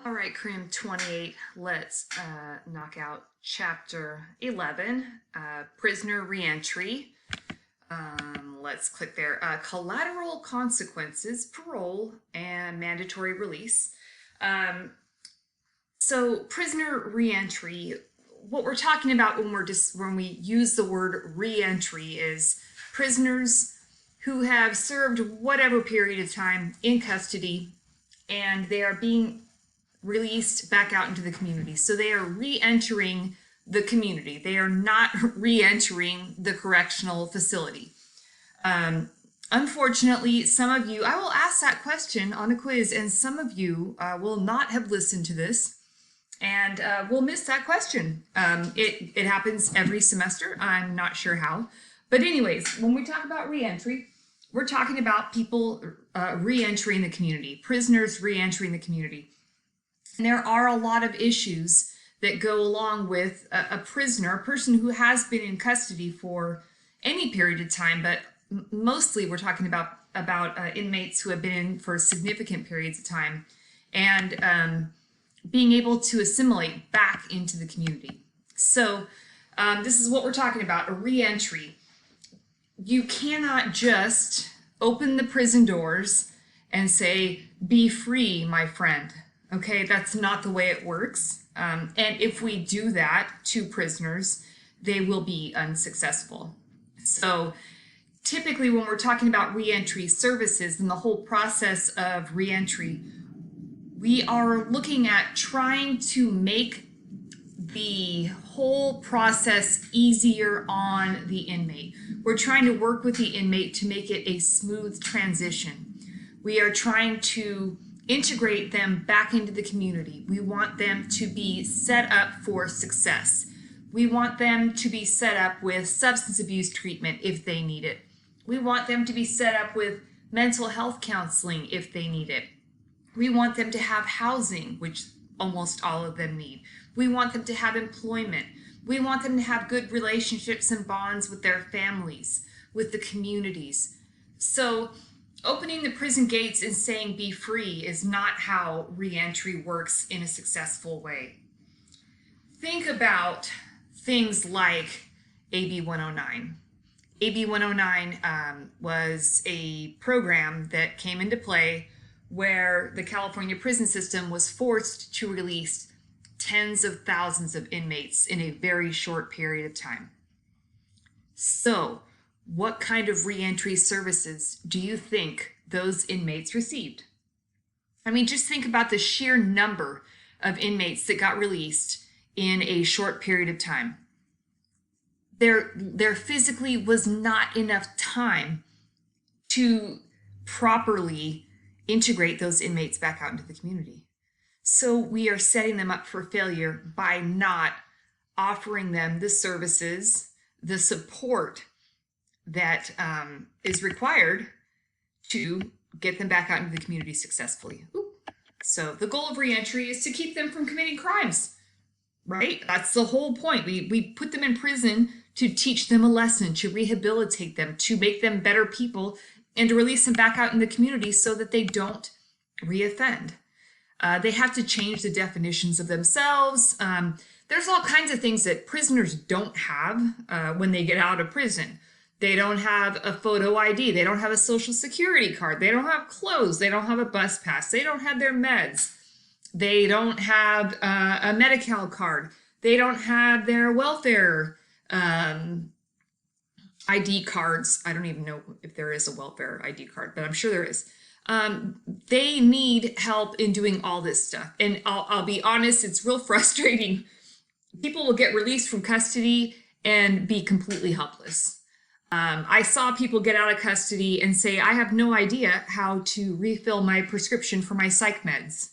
All right, Crim 28, let's knock out Chapter 11, Prisoner Reentry. Let's click there. Collateral consequences, parole, and mandatory release. So prisoner reentry, what we're talking about when we use the word reentry is prisoners who have served whatever period of time in custody and they are being released back out into the community. So they are re-entering the community. They are not re-entering the correctional facility. Unfortunately, some of you, I will ask that question on a quiz, and some of you will not have listened to this and will miss that question. It happens every semester. I'm not sure how. But anyways, when we talk about re-entry, we're talking about people re-entering the community, prisoners re-entering the community. And there are a lot of issues that go along with a prisoner, a person who has been in custody for any period of time, but mostly we're talking about inmates who have been in for significant periods of time and being able to assimilate back into the community. So this is what we're talking about, a re-entry. You cannot just open the prison doors and say, "Be free, my friend." Okay, that's not the way it works. And if we do that to prisoners, they will be unsuccessful. So typically when we're talking about reentry services and the whole process of reentry, we are looking at trying to make the whole process easier on the inmate. We're trying to work with the inmate to make it a smooth transition. We are trying to integrate them back into the community. We want them to be set up for success. We want them to be set up with substance abuse treatment if they need it. We want them to be set up with mental health counseling if they need it. We want them to have housing, which almost all of them need. We want them to have employment. We want them to have good relationships and bonds with their families, with the communities. So opening the prison gates and saying "be free" is not how reentry works in a successful way. Think about things like AB 109. AB 109 was a program that came into play where the California prison system was forced to release tens of thousands of inmates in a very short period of time. So, what kind of reentry services do you think those inmates received? I mean, just think about the sheer number of inmates that got released in a short period of time. There physically was not enough time to properly integrate those inmates back out into the community. So we are setting them up for failure by not offering them the services, the support that is required to get them back out into the community successfully. So the goal of reentry is to keep them from committing crimes, right? That's the whole point. We put them in prison to teach them a lesson, to rehabilitate them, to make them better people, and to release them back out in the community so that they don't reoffend. They have to change the definitions of themselves. There's all kinds of things that prisoners don't have when they get out of prison. They don't have a photo ID. They don't have a social security card. They don't have clothes. They don't have a bus pass. They don't have their meds. They don't have a Medi-Cal card. They don't have their welfare ID cards. I don't even know if there is a welfare ID card, but I'm sure there is. They need help in doing all this stuff. And I'll be honest, it's real frustrating. People will get released from custody and be completely helpless. I saw people get out of custody and say, "I have no idea how to refill my prescription for my psych meds."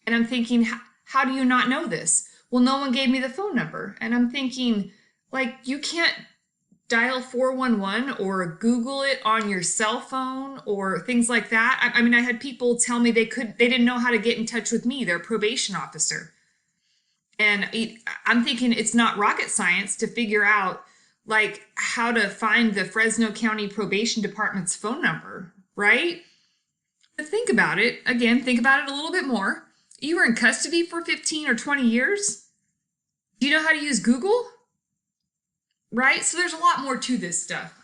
And I'm thinking, how do you not know this? Well, no one gave me the phone number. And I'm thinking, like, you can't dial 411 or Google it on your cell phone or things like that. I mean, I had people tell me they didn't know how to get in touch with me, their probation officer. And I'm thinking it's not rocket science to figure out like how to find the Fresno County Probation Department's phone number, right? But think about it, again, think about it a little bit more. You were in custody for 15 or 20 years? Do you know how to use Google? Right? So there's a lot more to this stuff.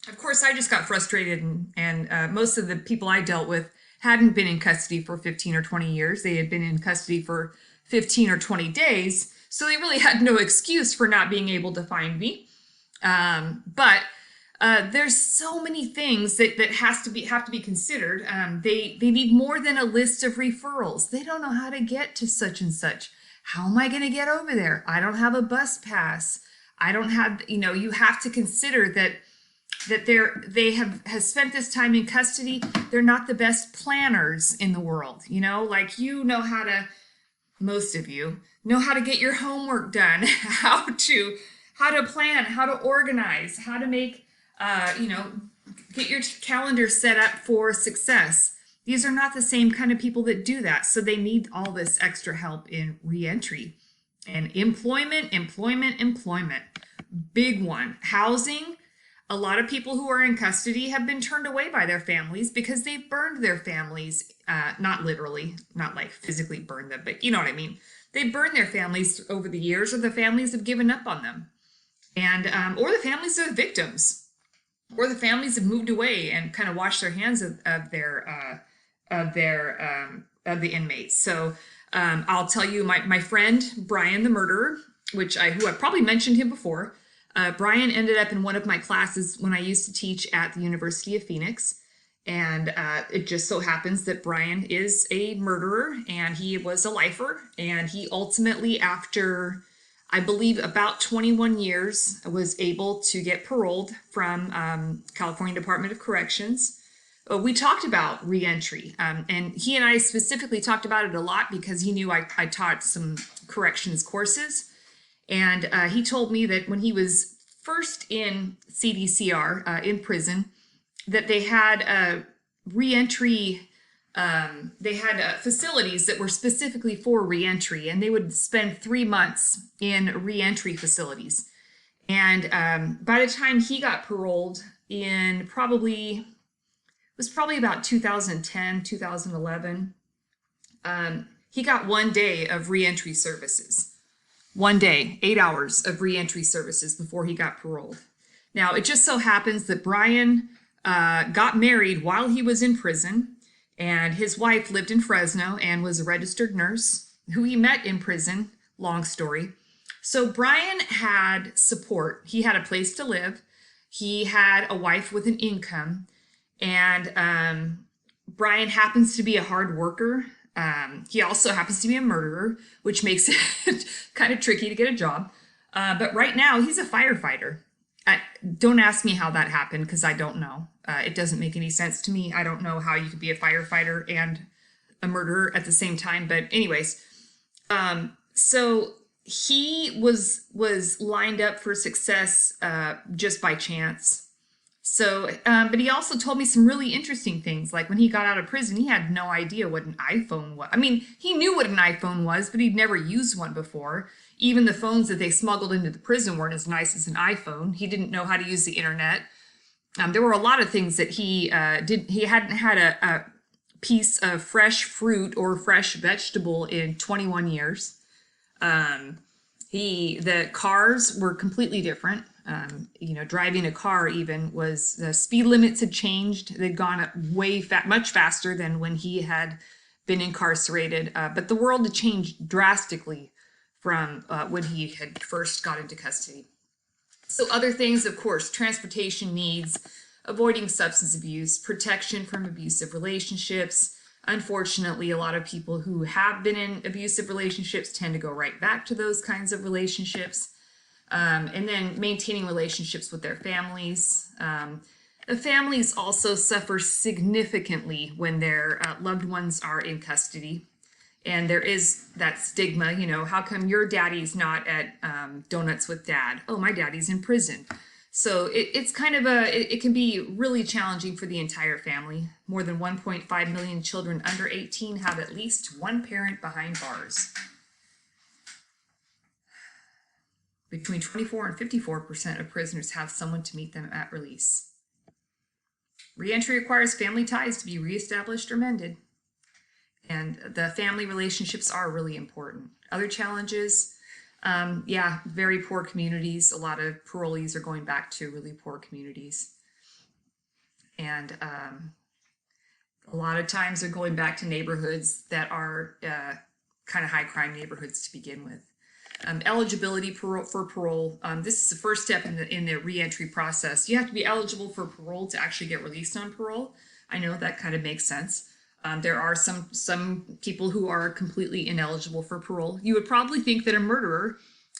Of course, I just got frustrated, and most of the people I dealt with hadn't been in custody for 15 or 20 years. They had been in custody for 15 or 20 days. So they really had no excuse for not being able to find me. But there's so many things that have to be considered. They need more than a list of referrals. They don't know how to get to such and such. How am I going to get over there? I don't have a bus pass. I don't have, you have to consider that they have spent this time in custody. They're not the best planners in the world, like how to, most of you know how to get your homework done, how to plan, how to organize, how to make, get your calendar set up for success. These are not the same kind of people that do that. So they need all this extra help in reentry and employment. Big one. Housing. A lot of people who are in custody have been turned away by their families because they burned their families, not literally, not like physically burned them, but you know what I mean. They burned their families over the years, or the families have given up on them. And, or the families are the victims, or the families have moved away and kind of washed their hands of the inmates. So, I'll tell you, my friend, Brian, the murderer, who I probably mentioned him before. Brian ended up in one of my classes when I used to teach at the University of Phoenix. And it just so happens that Brian is a murderer, and he was a lifer. And he ultimately, after, I believe, about 21 years, was able to get paroled from California Department of Corrections. We talked about reentry, and he and I specifically talked about it a lot because he knew I taught some corrections courses. And he told me that when he was first in CDCR, in prison, that they had reentry, they had facilities that were specifically for reentry, and they would spend 3 months in reentry facilities. And by the time he got paroled in it was probably about 2010, 2011, he got 1 day of reentry services. 1 day, 8 hours of reentry services before he got paroled. Now, it just so happens that Brian got married while he was in prison, and his wife lived in Fresno and was a registered nurse who he met in prison. Long story. So Brian had support. He had a place to live. He had a wife with an income, and Brian happens to be a hard worker. He also happens to be a murderer, which makes it kind of tricky to get a job. But right now, he's a firefighter. Don't ask me how that happened, because I don't know. It doesn't make any sense to me. I don't know how you could be a firefighter and a murderer at the same time. But anyways, so he was lined up for success just by chance. So, but he also told me some really interesting things. Like when he got out of prison, he had no idea what an iPhone was. I mean, he knew what an iPhone was, but he'd never used one before. Even the phones that they smuggled into the prison weren't as nice as an iPhone. He didn't know how to use the internet. There were a lot of things that he hadn't had a piece of fresh fruit or fresh vegetable in 21 years. The cars were completely different. Driving a car even was, the speed limits had changed. They'd gone up much faster than when he had been incarcerated. But the world had changed drastically from when he had first got into custody. So other things, of course, transportation needs, avoiding substance abuse, protection from abusive relationships. Unfortunately, a lot of people who have been in abusive relationships tend to go right back to those kinds of relationships. And then maintaining relationships with their families. The families also suffer significantly when their loved ones are in custody. And there is that stigma, how come your daddy's not at Donuts with Dad? Oh, my daddy's in prison. So it's kind of it can be really challenging for the entire family. More than 1.5 million children under 18 have at least one parent behind bars. Between 24 and 54% of prisoners have someone to meet them at release. Reentry requires family ties to be reestablished or mended. And the family relationships are really important. Other challenges, yeah, very poor communities. A lot of parolees are going back to really poor communities. And a lot of times they're going back to neighborhoods that are kind of high crime neighborhoods to begin with. Eligibility for parole. This is the first step in the reentry process. You have to be eligible for parole to actually get released on parole. I know that kind of makes sense. There are some people who are completely ineligible for parole. You would probably think that a murderer,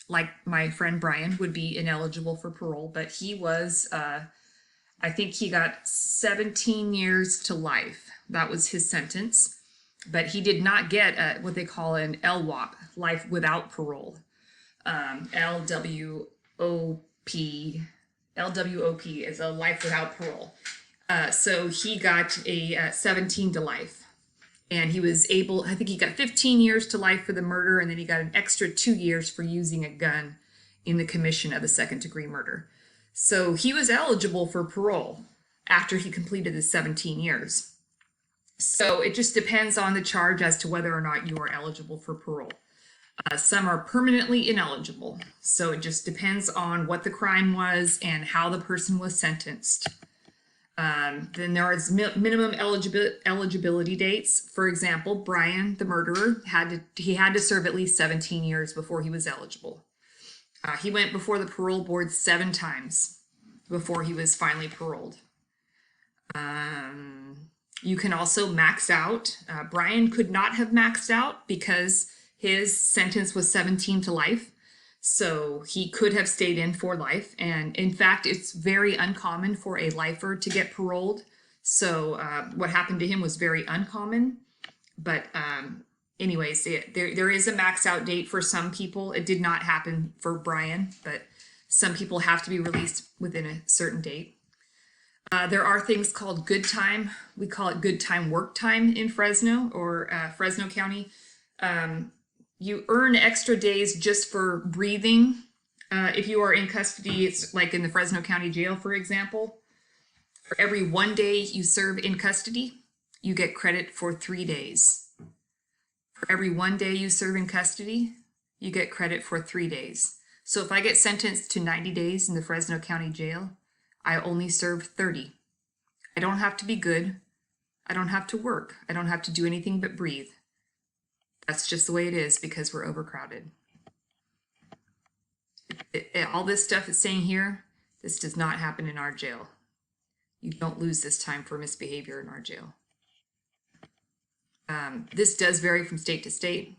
like my friend Brian, would be ineligible for parole, but he was, I think he got 17 years to life. That was his sentence. But he did not get what they call an LWOP, life without parole. LWOP is a life without parole. So he got a 17 to life, and he was able, I think he got 15 years to life for the murder, and then he got an extra 2 years for using a gun in the commission of a second-degree murder. So he was eligible for parole after he completed the 17 years. So it just depends on the charge as to whether or not you are eligible for parole. Some are permanently ineligible. So it just depends on what the crime was and how the person was sentenced. Then there is minimum eligibility dates. For example, Brian, the murderer, had to serve at least 17 years before he was eligible. He went before the parole board 7 times before he was finally paroled. You can also max out. Brian could not have maxed out because his sentence was 17 to life. So he could have stayed in for life. And in fact, it's very uncommon for a lifer to get paroled. So what happened to him was very uncommon. But anyways, there is a max out date for some people. It did not happen for Brian, but some people have to be released within a certain date. There are things called good time. We call it good time work time in Fresno or Fresno County. You earn extra days just for breathing. If you are in custody, it's like in the Fresno County Jail, for example. For every 1 day you serve in custody, you get credit for 3 days. For every 1 day you serve in custody, you get credit for 3 days. So if I get sentenced to 90 days in the Fresno County Jail, I only serve 30. I don't have to be good. I don't have to work. I don't have to do anything but breathe. That's just the way it is because we're overcrowded. All this stuff it's saying here, this does not happen in our jail. You don't lose this time for misbehavior in our jail. This does vary from state to state.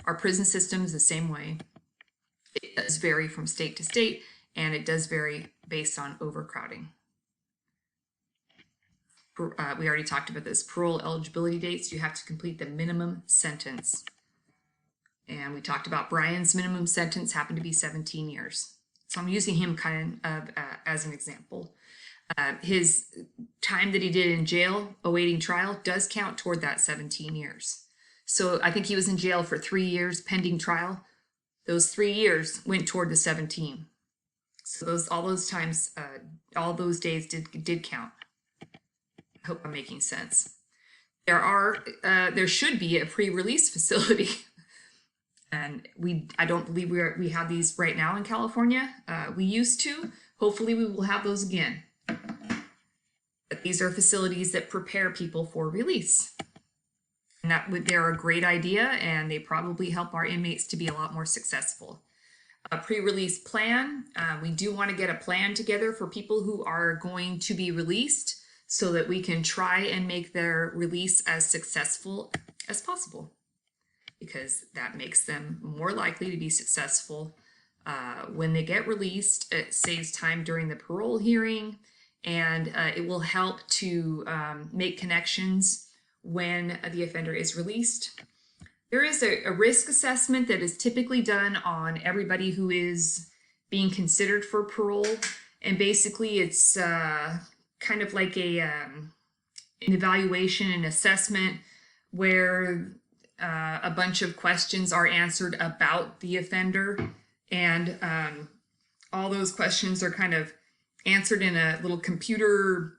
Our prison system is the same way. It does vary from state to state, and it does vary based on overcrowding. We already talked about this. Parole eligibility dates, you have to complete the minimum sentence. And we talked about Brian's minimum sentence happened to be 17 years. So I'm using him kind of as an example. His time that he did in jail awaiting trial does count toward that 17 years. So I think he was in jail for 3 years pending trial. Those 3 years went toward the 17. So all those times, all those days did count. I hope I'm making sense. There should be a pre-release facility, and I don't believe we have these right now in California. We used to. Hopefully, we will have those again. But these are facilities that prepare people for release, and they're a great idea, and they probably help our inmates to be a lot more successful. A pre-release plan. We do want to get a plan together for people who are going to be released so that we can try and make their release as successful as possible, because that makes them more likely to be successful when they get released. It saves time during the parole hearing, and it will help to make connections when the offender is released. There is a risk assessment that is typically done on everybody who is being considered for parole. And basically it's kind of like an evaluation and assessment where a bunch of questions are answered about the offender. And all those questions are kind of answered in a little computer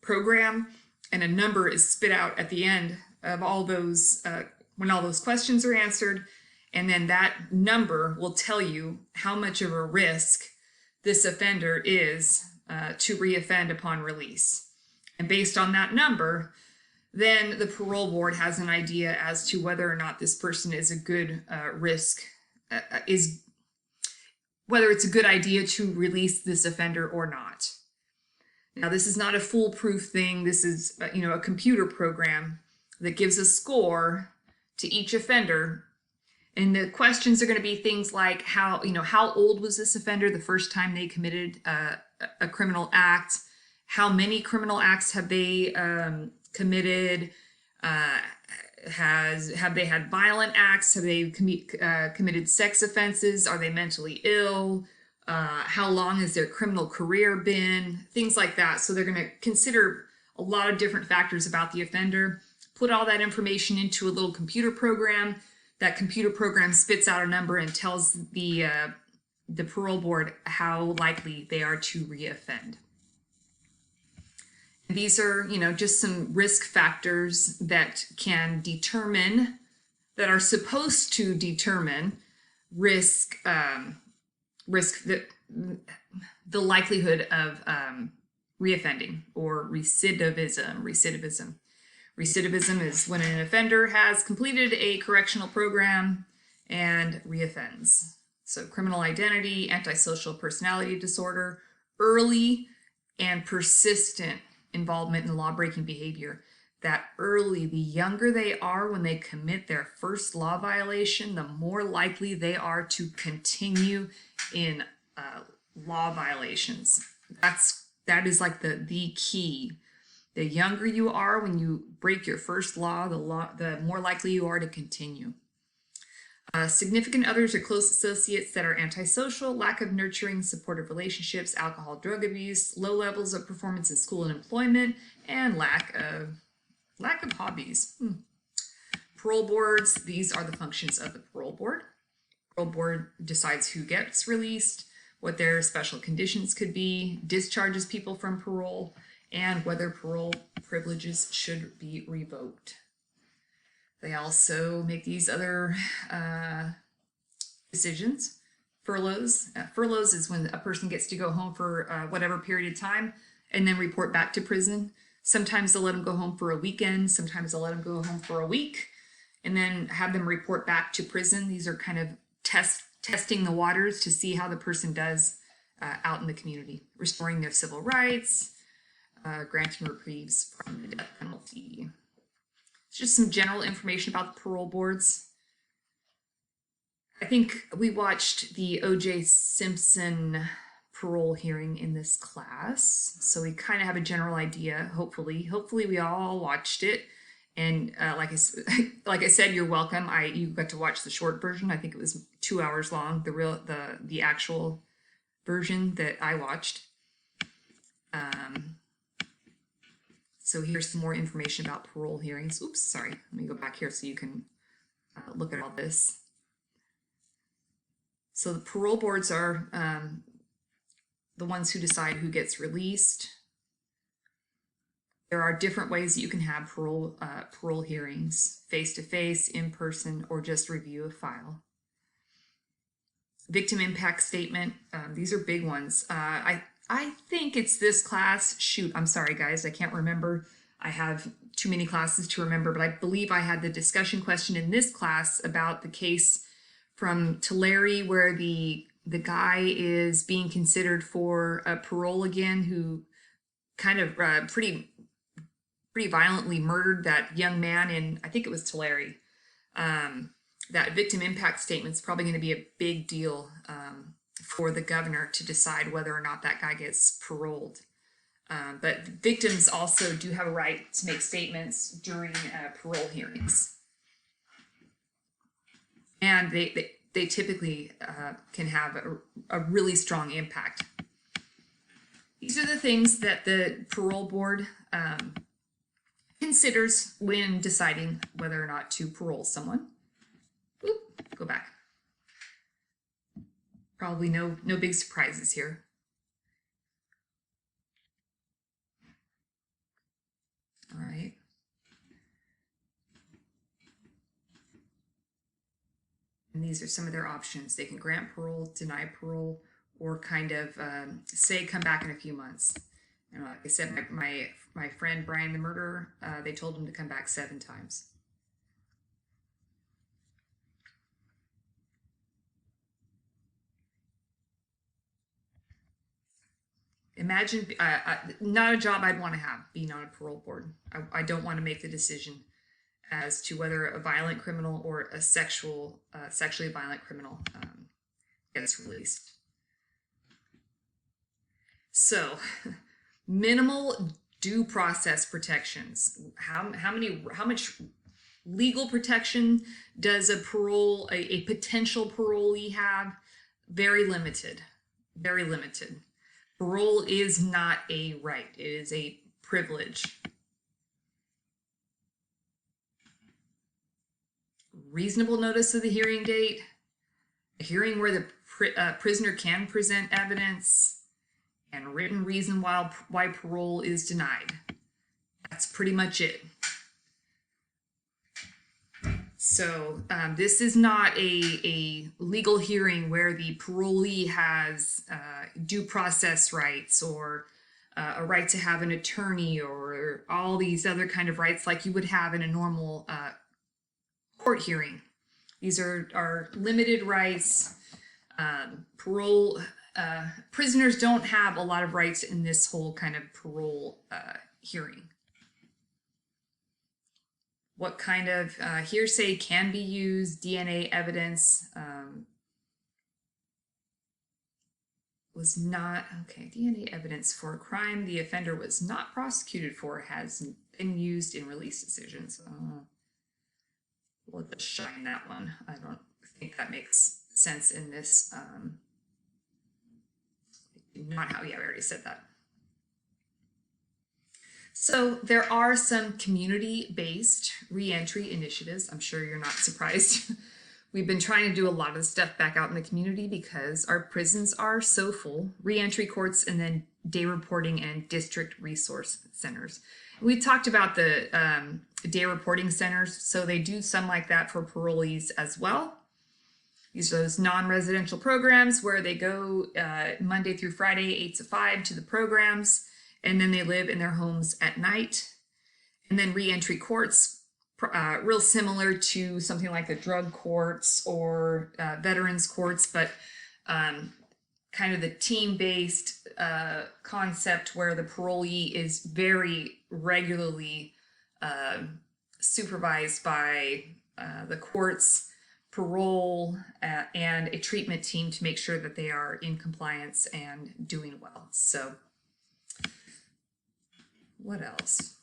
program, and a number is spit out at the end of all those, when all those questions are answered. And then that number will tell you how much of a risk this offender is to reoffend upon release. And based on that number, then the parole board has an idea as to whether or not this person is a good risk, whether it's a good idea to release this offender or not. Now, this is not a foolproof thing. This is, a computer program that gives a score to each offender. And the questions are going to be things like how old was this offender the first time they committed a criminal act? How many criminal acts have they committed? Have they had violent acts? Have they committed sex offenses? Are they mentally ill? How long has their criminal career been? Things like that. So they're going to consider a lot of different factors about the offender, put all that information into a little computer program. That computer program spits out a number and tells the parole board how likely they are to reoffend. These are, just some risk factors that can determine, that are supposed to determine risk, the likelihood of reoffending or recidivism. Recidivism is when an offender has completed a correctional program and reoffends. So criminal identity, antisocial personality disorder, early and persistent involvement in law-breaking behavior. That early, the younger they are when they commit their first law violation, the more likely they are to continue in law violations. That is like the key. The younger you are when you break your first law, the more likely you are to continue. Significant others are close associates that are antisocial, lack of nurturing, supportive relationships, alcohol, drug abuse, low levels of performance in school and employment, and lack of hobbies. Parole boards, these are the functions of the parole board. Parole board decides who gets released, what their special conditions could be, discharges people from parole, and whether parole privileges should be revoked. They also make these other decisions. Furloughs. Furloughs is when a person gets to go home for whatever period of time and then report back to prison. Sometimes they'll let them go home for a weekend. Sometimes they'll let them go home for a week and then have them report back to prison. These are kind of testing the waters to see how the person does out in the community, restoring their civil rights, granting reprieves from the death penalty. Just some general information about the parole boards. I think we watched the O.J. Simpson parole hearing in this class, so we kind of have a general idea. Hopefully we all watched it. And like I said, you're welcome. You got to watch the short version. I think it was 2 hours long. The actual version that I watched. So here's some more information about parole hearings. Oops, sorry. Let me go back here so you can look at all this. So the parole boards are the ones who decide who gets released. There are different ways that you can have parole hearings: face-to-face, in-person, or just review a file. Victim impact statement. These are big ones. I think it's this class. Shoot, I'm sorry, guys. I can't remember. I have too many classes to remember, but I believe I had the discussion question in this class about the case from Tulare where the guy is being considered for a parole again, who kind of pretty violently murdered that young man in, I think it was Tulare. That victim impact statement is probably going to be a big deal for the governor to decide whether or not that guy gets paroled. But victims also do have a right to make statements during parole hearings. And they typically can have a really strong impact. These are the things that the parole board considers when deciding whether or not to parole someone. Oop, go back. Probably no big surprises here. All right. And these are some of their options. They can grant parole, deny parole, or kind of say come back in a few months. And like I said, my friend Brian the murderer, they told him to come back 7 times. Imagine, not a job I'd want to have, being on a parole board. I don't want to make the decision as to whether a violent criminal or a sexually violent criminal gets released. So, minimal due process protections. How much legal protection does a potential parolee have? Very limited. Very limited. Parole is not a right. It is a privilege. Reasonable notice of the hearing date. A hearing where the prisoner can present evidence, and written reason why parole is denied. That's pretty much it. So this is not a legal hearing where the parolee has due process rights or a right to have an attorney or all these other kind of rights like you would have in a normal court hearing. These are limited rights. Parole prisoners don't have a lot of rights in this whole kind of parole hearing. What kind of hearsay can be used? DNA evidence was not, okay, DNA evidence for a crime the offender was not prosecuted for has been used in release decisions. We'll just shine that one. I don't think that makes sense in this. Not how, yeah, I already said that. So there are some community-based reentry initiatives. I'm sure you're not surprised. We've been trying to do a lot of the stuff back out in the community because our prisons are so full. Reentry courts and then day reporting and district resource centers. We talked about the day reporting centers, so they do some like that for parolees as well. These are those non-residential programs where they go Monday through Friday, 8 to 5 to the programs, and then they live in their homes at night. And then reentry courts, real similar to something like the drug courts or veterans courts, but kind of the team-based concept where the parolee is very regularly supervised by the courts, parole, and a treatment team to make sure that they are in compliance and doing well. So what else?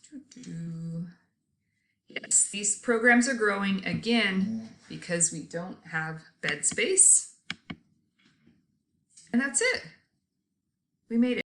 Yes, these programs are growing again because we don't have bed space. And that's it. We made it.